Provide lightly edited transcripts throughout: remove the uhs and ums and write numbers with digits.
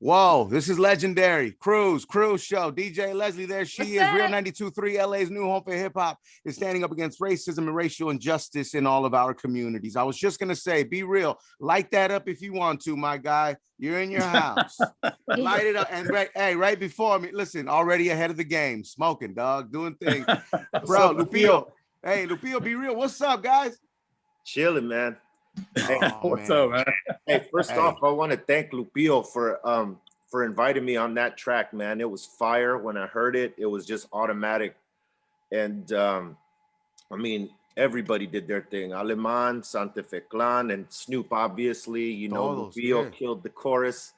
Whoa, this is legendary. Cruise Show. DJ Leslie, there she What's is. up? Real 92.3, LA's new home for hip hop, is standing up against racism and racial injustice in all of our communities. I was just going to say, be real. Light that up if you want to, my guy. You're in your house. Light it up. And right before me, listen, already ahead of the game. Smoking, dog, doing things. Bro, Lupillo. Hey, Lupillo, be real. What's up, guys? Chilling, man. Hey, what's up, man? Hey, first off, I want to thank Lupillo for inviting me on that track, man. It was fire. When I heard it, it was just automatic. And I mean, everybody did their thing. Aleman, Santa Fe Clan, and Snoop, obviously. You know, Lupillo killed the chorus.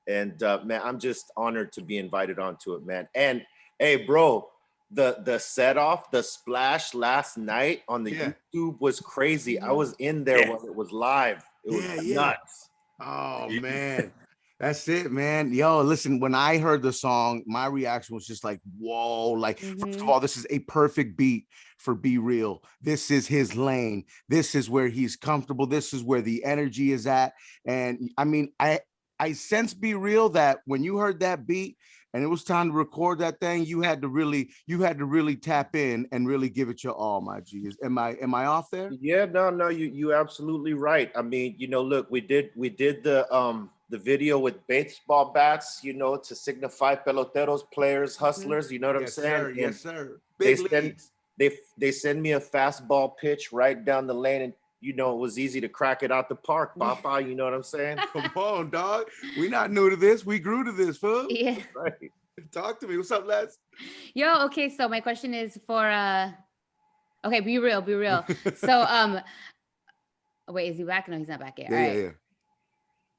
And man, I'm just honored to be invited onto it, man. And hey, bro, the set off, the splash last night on the YouTube was crazy. I was in there when it was live. It was nuts. Oh man, that's it, man. Yo, listen, when I heard the song, my reaction was just like, whoa, like first of all, this is a perfect beat for B-Real. This is his lane. This is where he's comfortable. This is where the energy is at. And I mean, I sense B-Real that when you heard that beat and it was time to record that thing, you had to really tap in and really give it your all, my G. Am I off there? Yeah, no, you absolutely right. I mean, you know, look, we did the video with baseball bats, you know, to signify peloteros, players, hustlers, you know what I'm saying? Sir, yes, sir. They send me a fastball pitch right down the lane, and you know, it was easy to crack it out the park, Papa. You know what I'm saying? Come on, dog. We not new to this. We grew to this, fool. Yeah. Right. Talk to me. What's up, Les? Yo, okay, so my question is for okay, be real. So wait, is he back? No, he's not back yet. Yeah.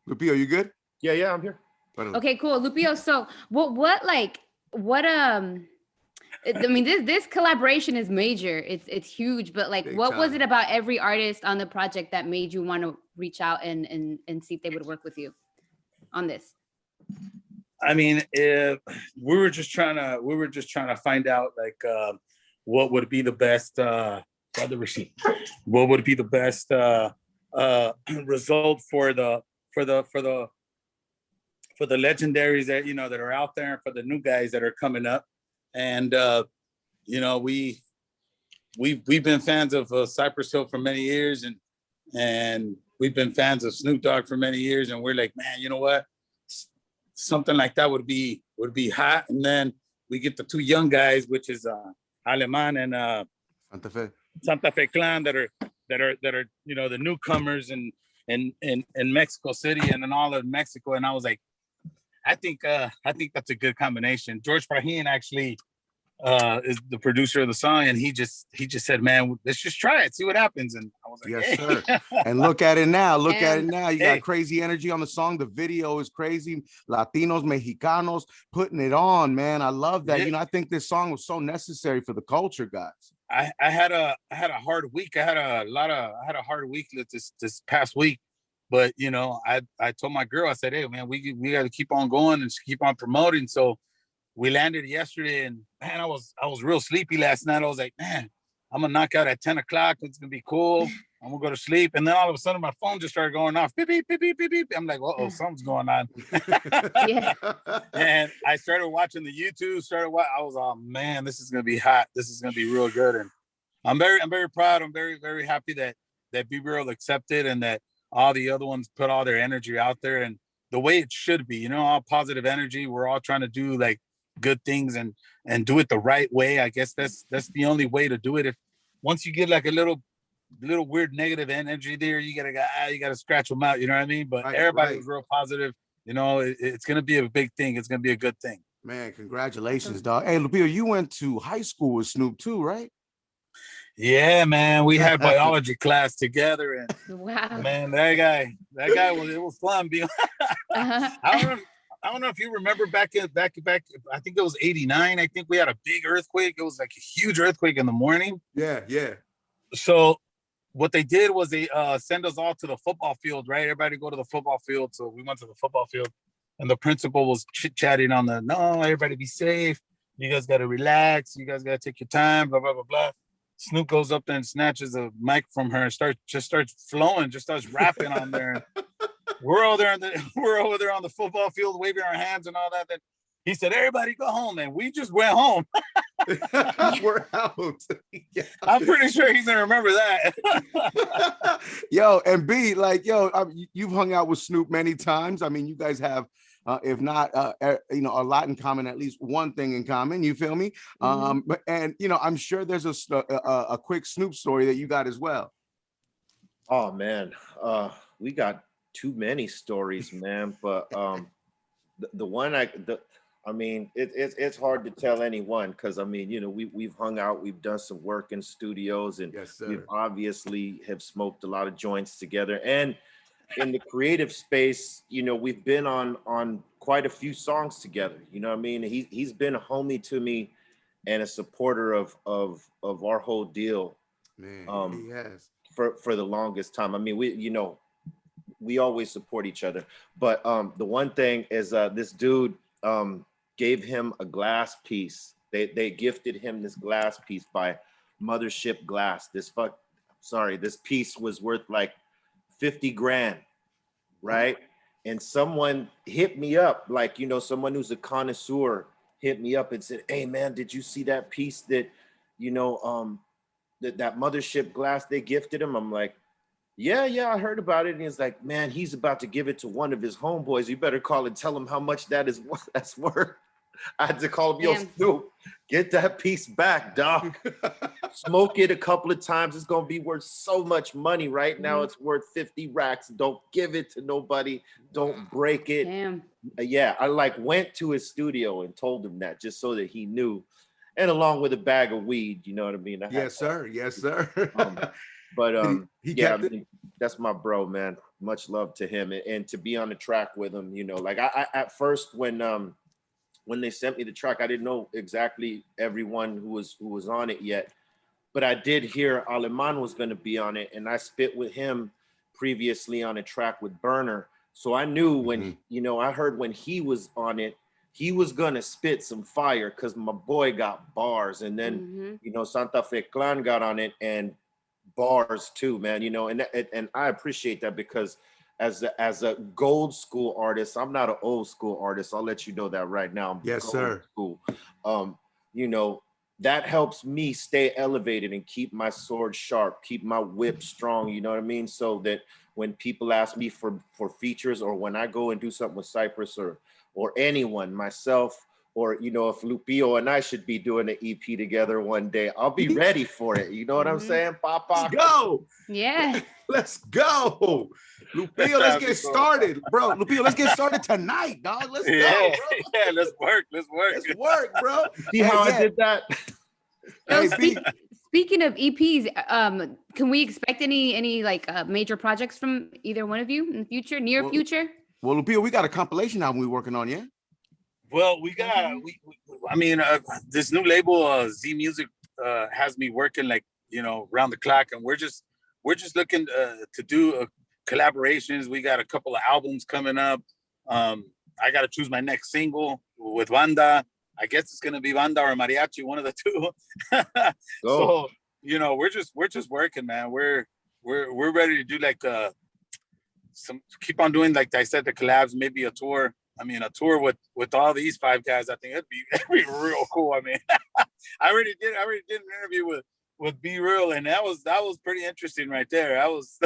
Lupillo, you good? Yeah, I'm here. Okay, cool. Lupillo, so what I mean, this collaboration is major. It's huge, but like, what was it about every artist on the project that made you want to reach out and see if they would work with you on this? I mean, we were just trying to find out like what would be the best what would be the best result for the legendaries that, you know, that are out there, and for the new guys that are coming up. And you know, we've been fans of Cypress Hill for many years, and we've been fans of Snoop Dogg for many years, and we're like, man, you know what, something like that would be hot. And then we get the two young guys, which is Aleman and Santa Fe Clan, that are you know, the newcomers in Mexico City and in all of Mexico. And I was like, I think that's a good combination. George Fahim actually is the producer of the song, and he just said, man, let's just try it, see what happens. And I was like, yes, sir. And look at it now. You got crazy energy on the song. The video is crazy. Latinos, Mexicanos putting it on, man. I love that. You know, I think this song was so necessary for the culture, guys. I had a hard week. I had a hard week this past week. But, you know, I told my girl, I said, hey, man, we got to keep on going and keep on promoting. So we landed yesterday, and man, I was real sleepy last night. I was like, man, I'm going to knock out at 10 o'clock. It's going to be cool. I'm going to go to sleep. And then all of a sudden, my phone just started going off. Beep, beep, beep, beep, beep, beep. I'm like, uh-oh, something's going on. Yeah. And I started watching the YouTube, I was, oh, man, this is going to be hot. This is going to be real good. And I'm very proud. I'm very, very happy that B-Real accepted, and that all the other ones put all their energy out there, and the way it should be, you know, all positive energy. We're all trying to do like good things and do it the right way. I guess that's the only way to do it. If once you get like a little weird negative energy there, you gotta scratch them out. You know what I mean? But everybody was real positive. You know, it's gonna be a big thing. It's gonna be a good thing. Man, congratulations, dog. Hey, Lupillo, you went to high school with Snoop too, right? Yeah, man, we had biology class together, and wow, man, that guy it was fun being. I don't know if you remember back. I think it was '89. I think we had a big earthquake. It was like a huge earthquake in the morning. Yeah. So what they did was they send us all to the football field, right? Everybody go to the football field. So we went to the football field, and the principal was chit-chatting on everybody be safe. You guys got to relax. You guys got to take your time, blah, blah, blah, blah. Snoop goes up there and snatches a mic from her and starts flowing, just starts rapping on there. we're over there we're over there on the football field waving our hands and all that. Then he said, "Everybody go home," and we just went home. We're out. Yeah. I'm pretty sure he's gonna remember that. Yo, and B, like, yo, you've hung out with Snoop many times. I mean, you guys have, if not, you know, a lot in common, at least one thing in common. You feel me? And you know, I'm sure there's a quick Snoop story that you got as well. Oh man, we got too many stories, man. But the one I mean, it's hard to tell anyone because I mean, you know, we've hung out, we've done some work in studios, and Yes, sir. we've obviously have smoked a lot of joints together. And in the creative space, you know, we've been on quite a few songs together. You know what I mean? He's been a homie to me and a supporter of our whole deal. Man, he has. For the longest time. I mean, we always support each other. But the one thing is this dude gave him a glass piece. They gifted him this glass piece by Mothership Glass. This piece was worth like 50 grand, right? And someone hit me up, like, you know, someone who's a connoisseur hit me up and said, "Hey man, did you see that piece that, you know, that Mothership Glass they gifted him?" I'm like, yeah, I heard about it. And he's like, "Man, he's about to give it to one of his homeboys. You better call and tell him how much that's worth." I had to call him, "Yo, Snoop, get that piece back, dog. Smoke it a couple of times. It's gonna be worth so much money. Right now, it's worth 50 racks. Don't give it to nobody. Don't break it." Damn. Yeah, I like went to his studio and told him that just so that he knew. And along with a bag of weed, you know what I mean? Yes, sir. Yes, sir. Yeah, I mean, that's my bro, man. Much love to him, and to be on the track with him, you know, like I at first when they sent me the track, I didn't know exactly everyone who was on it yet, but I did hear Aleman was going to be on it, and I spit with him previously on a track with Burner, so I knew when you know, I heard when he was on it, he was gonna spit some fire because my boy got bars, and then you know, Santa Fe Clan got on it and bars too, man. You know, and I appreciate that because as a gold school artist, I'm not an old school artist. I'll let you know that right now. Yes, sir. School. You know, that helps me stay elevated and keep my sword sharp, keep my whip strong. You know what I mean? So that when people ask me for features, or when I go and do something with Cypress or anyone, myself, or, you know, if Lupillo and I should be doing an EP together one day, I'll be ready for it. You know what I'm saying, Papa? Let's go. Yeah. Let's go. Lupillo, let's get started, bro. Lupillo, let's get started tonight, dog. Let's go, bro. Yeah, let's work. Let's work, bro. See how I did that? So speaking of EPs, can we expect any like major projects from either one of you in the future, near future? Well, Lupillo, we got a compilation album we're working on, yeah? Well, we got, I mean, this new label, Z Music, has me working like, you know, round the clock, and we're just looking to do collaborations. We got a couple of albums coming up. I got to choose my next single with Banda. I guess it's gonna be Banda or Mariachi, one of the two. So, you know, we're just working, man. We're ready to do like keep on doing, like I said, the collabs, maybe a tour. I mean, a tour with all these five guys, I think it'd be real cool. I mean, I already did an interview with B-Real, and that was pretty interesting right there. That was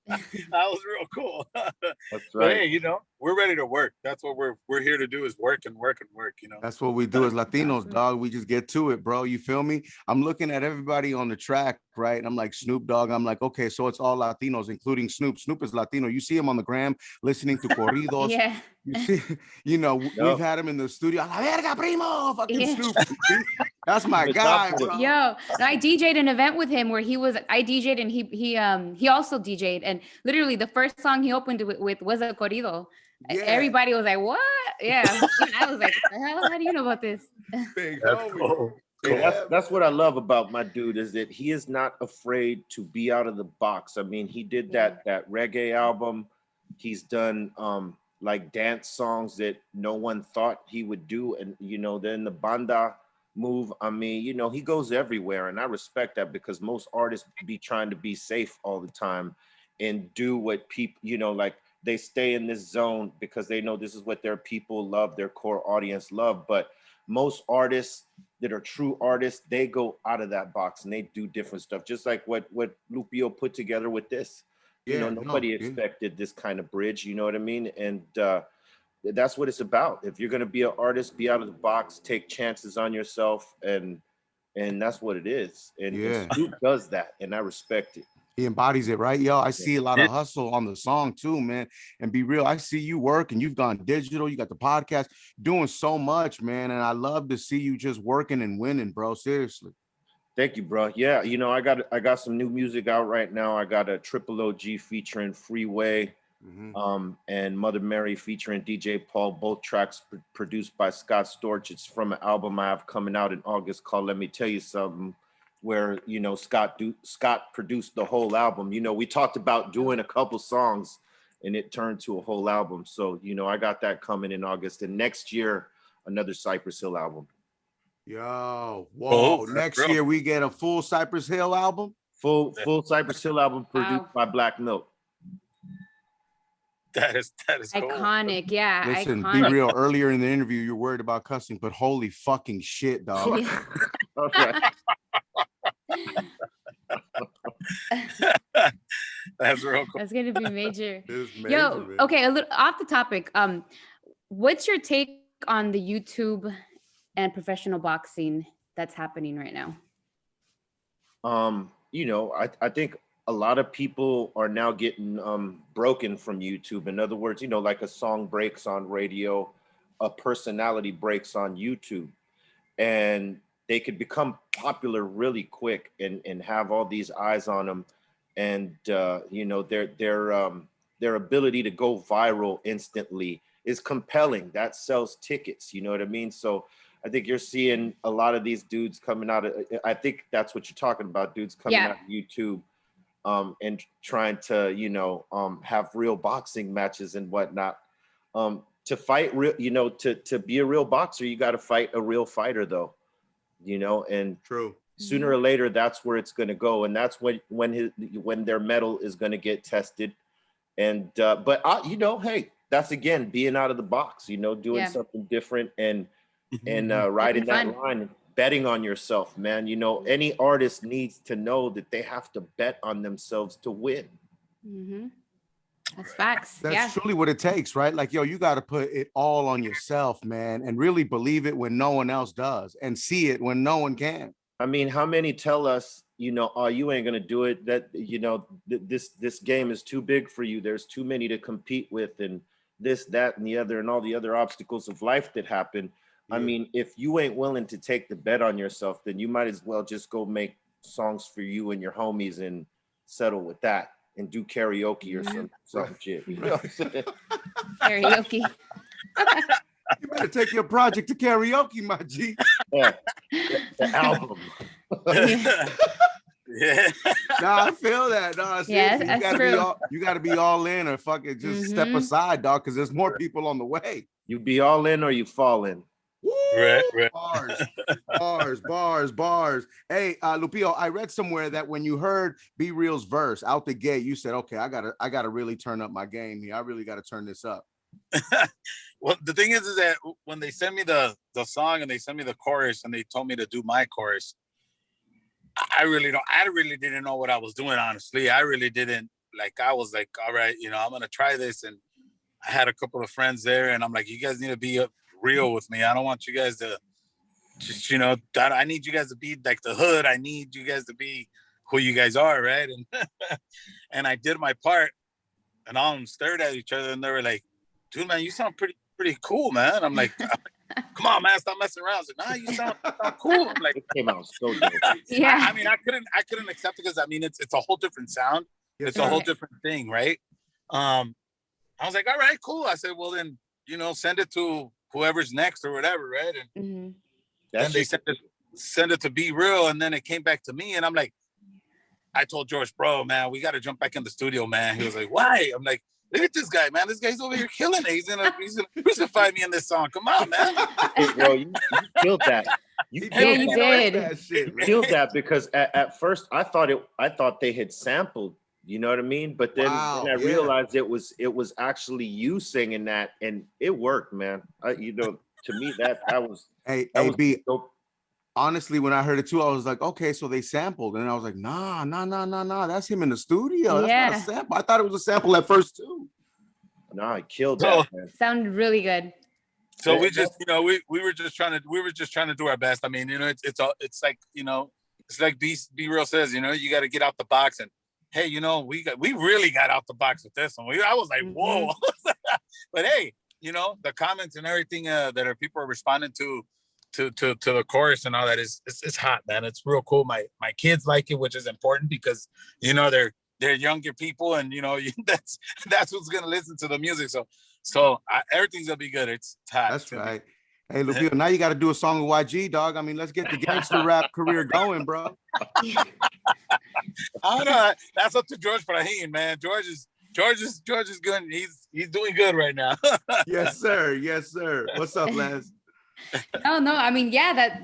that was real cool. That's right. But hey, you know, we're ready to work. That's what we're here to do, is work and work and work, you know. That's what we do as Latinos, dog. We just get to it, bro. You feel me? I'm looking at everybody on the track, right? And I'm like, Snoop Dogg. I'm like, okay, so it's all Latinos, including Snoop. Snoop is Latino. You see him on the gram listening to corridos. Yeah. You see, you know, we've had him in the studio. La verga, primo, fucking Snoop. That's my guy, bro. Yo, I DJ'd an event with him where I DJ'd and he also DJ'd, and literally the first song he opened with was a corrido. Yeah. Everybody was like, "What?" Yeah, and I was like, "What the hell? How do you know about this?" That's cool. Yeah, that's what I love about my dude, is that he is not afraid to be out of the box. I mean, he did that reggae album. He's done like dance songs that no one thought he would do, and you know, then the Banda move. I mean, you know, he goes everywhere, and I respect that, because most artists be trying to be safe all the time. and do what people, you know, like they stay in this zone because they know this is what their people love, their core audience love. But most artists that are true artists, they go out of that box and they do different stuff. Just like what Lupillo put together with this. You know, nobody expected this kind of bridge, you know what I mean? And that's what it's about. If you're gonna be an artist, be out of the box, take chances on yourself, and that's what it is. And Snoop does that, and I respect it. He embodies it, right? Yo, I see a lot of hustle on the song too, man. And Be Real, I see you work and you've gone digital. You got the podcast, doing so much, man. And I love to see you just working and winning, bro. Seriously. Thank you, bro. Yeah, you know, I got some new music out right now. I got a Triple OG featuring Freeway, and Mother Mary featuring DJ Paul. Both tracks produced by Scott Storch. It's from an album I have coming out in August called "Let Me Tell You Something," where, you know, Scott produced the whole album. You know, we talked about doing a couple songs and it turned to a whole album. So, you know, I got that coming in August, and next year another Cypress Hill album. Yo, whoa. Next year we get a full Cypress Hill album? Full Cypress Hill album produced by Black Milk. That is iconic. Cool. Yeah. Listen, iconic. Be Real. Earlier in the interview, you're worried about cussing, but holy fucking shit, dog. All right. That's real cool. That's gonna be major. Major, Yo, man. okay, a little off the topic. What's your take on the YouTube and professional boxing that's happening right now? You know, I think a lot of people are now getting broken from YouTube. In other words, you know, like a song breaks on radio, a personality breaks on YouTube, and they could become popular really quick and have all these eyes on them. And you know, their ability to go viral instantly is compelling. That sells tickets, you know what I mean? So I think you're seeing a lot of these dudes coming out of, I think that's what you're talking about, dudes coming out of YouTube and trying to, you know, have real boxing matches and whatnot. To fight real, you know, to be a real boxer, you got to fight a real fighter though, you know, and sooner or later, that's where it's going to go. And that's when their mettle is going to get tested. And, but you know, hey, that's again, being out of the box, you know, doing something different and riding that line, betting on yourself, man. You know, any artist needs to know that they have to bet on themselves to win. That's facts. That's truly what it takes, right? Like, yo, you got to put it all on yourself, man, and really believe it when no one else does and see it when no one can. I mean, how many tell us, you know, oh, you ain't going to do it, that, you know, this game is too big for you. There's too many to compete with, and this, that, and the other, and all the other obstacles of life that happen. I mean, if you ain't willing to take the bet on yourself, then you might as well just go make songs for you and your homies and settle with that and do karaoke or some shit. You know what I'm saying? Karaoke. You better take your project to karaoke, my G. Yeah. The album. Yeah. No, I feel that. No, that's true. You gotta be all in or fucking just step aside, dog, because there's more people on the way. You be all in or you fall in. Woo! Right. Bars. Hey, Lupillo, I read somewhere that when you heard B-Real's verse out the gate, you said, okay, I gotta really turn up my game here. I really gotta turn this up. Well, the thing is that when they sent me the song and they sent me the chorus and they told me to do my chorus, I really didn't know what I was doing, honestly. I really didn't. Like, I was like, all right, you know, I'm gonna try this. And I had a couple of friends there and I'm like, you guys need to be real with me. I don't want you guys to just, you know, I need you guys to be like the hood. I need you guys to be who you guys are, right? And and I did my part, and all of them stared at each other and they were like, dude, man, you sound pretty cool, man. I'm like, come on, man, stop messing around. I was like, nah, you sound cool. I'm like, it came out so good. Yeah. I mean, I couldn't accept it because I mean it's a whole different sound. It's a whole different thing, right? I was like, all right, cool. I said, well then, you know, send it to whoever's next or whatever, right? And then they send it to B-Real, and then it came back to me, and I'm like, I told George, bro, man, we got to jump back in the studio, man. He was like, why? I'm like, look at this guy, man. This guy's over here killing it. He's gonna crucify me in this song. Come on, man. Hey, bro, you killed that. You did. You killed that because at first I thought they had sampled You know what I mean? But then, Wow, then I yeah. realized it was actually you singing that, and it worked, man. You know, to me that was Hey, that hey, was B. dope. Honestly, when I heard it too, I was like, okay, so they sampled, and I was like, nah, that's him in the studio. That's not a Yeah. sample. I thought it was a sample at first too. No, I killed So, that, man. Sounded really good. so we just, you know, we were just trying to do our best. I mean, you know, it's like, you know, it's like B-Real says, you know, you got to get out the box, and hey, you know, we really got out the box with this one. I was like, whoa. But hey, you know, the comments and everything that people are responding to the chorus and all that it's hot, man. It's real cool. My kids like it, which is important because, you know, they're younger people, and you know, that's who's gonna listen to the music. So everything's gonna be good. It's hot. That's right. Hey, Lupillo, now you got to do a song with YG, dog. I mean, let's get the gangster rap career going, bro. I don't know. That's up to George Brahim, man. George is good. He's doing good right now. Yes, sir. Yes, sir. What's up, Les? No, I mean, yeah, that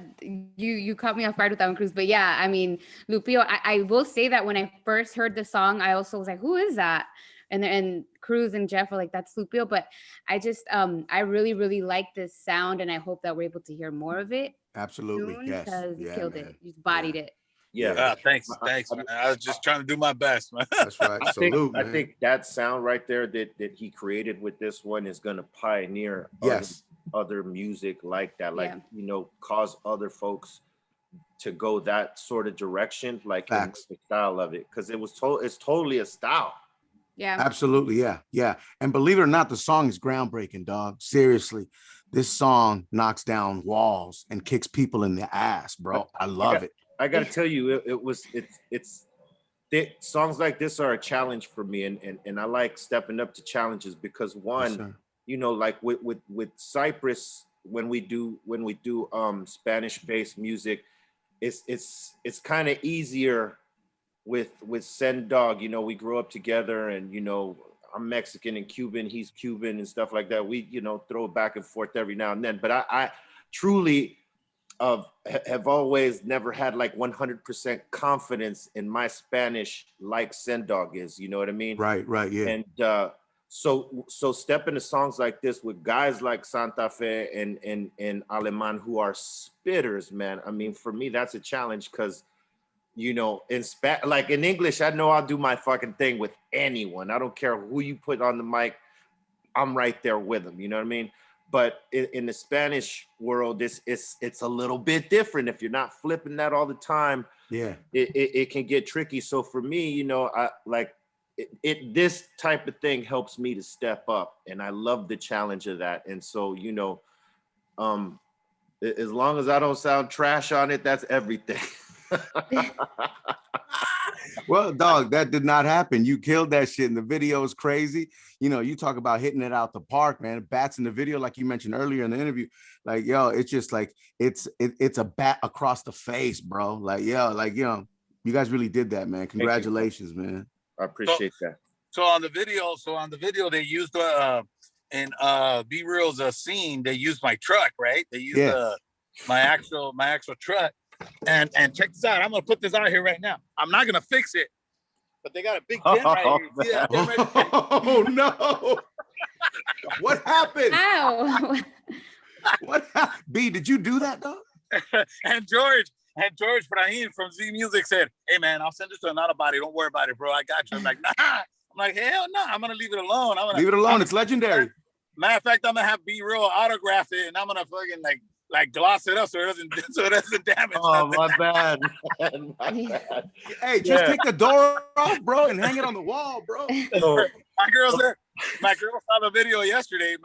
you caught me off guard with that one, Cruz. But yeah, I mean, Lupillo, I will say that when I first heard the song, I also was like, who is that? And Cruz and Jeff were like, that's Lupillo. But I just I really, really like this sound, and I hope that we're able to hear more of it. Absolutely. Soon, Yes. because you Yeah, killed man. it. You bodied it. Yeah. Thanks, man. I was just trying to do my best, man. That's right. Salute, man. I think that sound right there that he created with this one is gonna pioneer other music like that, like you know, cause other folks to go that sort of direction, like in the style of it, because it's totally a style. Yeah, absolutely. Yeah. And believe it or not, the song is groundbreaking, dog. Seriously, this song knocks down walls and kicks people in the ass, bro. I love it. I gotta tell you, it's songs like this are a challenge for me, and I like stepping up to challenges because one, you know, like with Cypress, when we do Spanish-based music, it's kind of easier with Sen Dog. You know, we grew up together, and you know, I'm Mexican and Cuban, he's Cuban and stuff like that. We, you know, throw it back and forth every now and then, but I truly have always never had like 100% confidence in my Spanish like Sen Dog is, you know what I mean? Right, yeah. And so step into songs like this with guys like Santa Fe and Aleman, who are spitters, man. I mean, for me, that's a challenge because, you know, like in English, I know I'll do my fucking thing with anyone. I don't care who you put on the mic, I'm right there with them, you know what I mean? But in the Spanish world, it's a little bit different. If you're not flipping that all the time, it can get tricky. So for me, you know, I like this type of thing helps me to step up, and I love the challenge of that. And so, you know, as long as I don't sound trash on it, that's everything. Well, dog, that did not happen. You killed that shit, and the video is crazy. You know, you talk about hitting it out the park, man. Bats in the video, like you mentioned earlier in the interview, like, yo, it's just like it's a bat across the face, bro. Like, yo, like, you know, you guys really did that, man. Congratulations, man. I appreciate that. So on the video, they used in B-Real's scene, they used my truck, right? They used my actual truck. And check this out. I'm gonna put this out here right now. I'm not gonna fix it, but they got a big dent right here. See that dent right there? Oh no! What happened? Ow! What happened? B, did you do that though? and George Brahim from Z Music said, "Hey man, I'll send this to another body. Don't worry about it, bro. I got you." I'm like, nah. I'm like, hell no. I'm gonna leave it alone. Leave it alone. It's legendary. Matter of fact, I'm gonna have B-Real autograph it, and I'm gonna fucking like gloss it up so it doesn't damage. Oh, nothing. my bad. My bad. Hey, just take the door off, bro, and hang it on the wall, bro. My girl saw the video yesterday.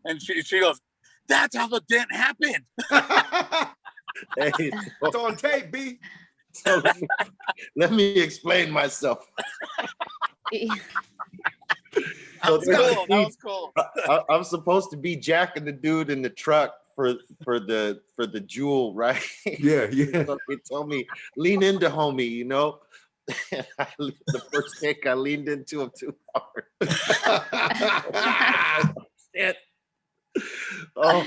And she goes, "That's how the dent happened." Hey, it's on tape, B. So let me explain myself. That was cool. I'm supposed to be jacking the dude in the truck for the jewel, right? Yeah. So he told me, lean into homie, you know. And the first take, I leaned into him too hard. Shit. Oh.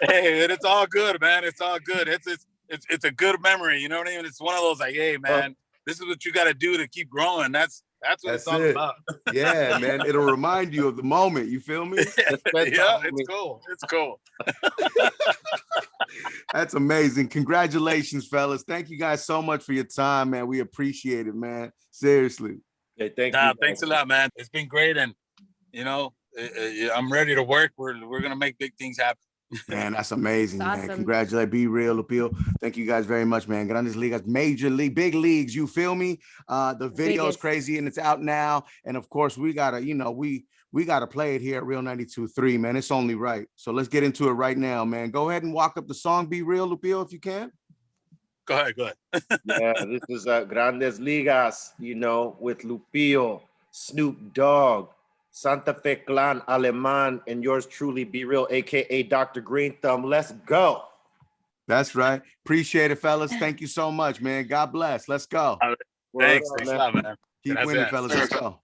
Hey, it's all good, man. It's all good. It's a good memory. You know what I mean? It's one of those like, hey, man. this is what you got to do to keep growing. That's what it's all about. Yeah, man. It'll remind you of the moment. You feel me? Yeah, it's cool. It's cool. That's amazing. Congratulations, fellas. Thank you guys so much for your time, man. We appreciate it, man. Seriously. Okay, thank you. Thanks a lot, man. It's been great. And, I'm ready to work. We're going to make big things happen. Man, that's amazing, That's man. awesome. Congratulate B-Real, Lupillo. Thank you guys very much, man. Grandes Ligas, major league, big leagues. You feel me? The video is crazy and it's out now. And of course, we gotta, we gotta play it here at Real 92.3, man. It's only right. So let's get into it right now, man. Go ahead and walk up the song, B-Real, Lupillo, if you can. Go ahead. Yeah, this is Grandes Ligas, with Lupillo, Snoop Dogg, Santa Fe Clan, Aleman, and yours truly, B-Real, aka Dr. Green Thumb. Let's go. That's right. Appreciate it, fellas. Thank you so much, man. God bless. Let's go. Thanks a lot, man. Keep winning, fellas. Let's go.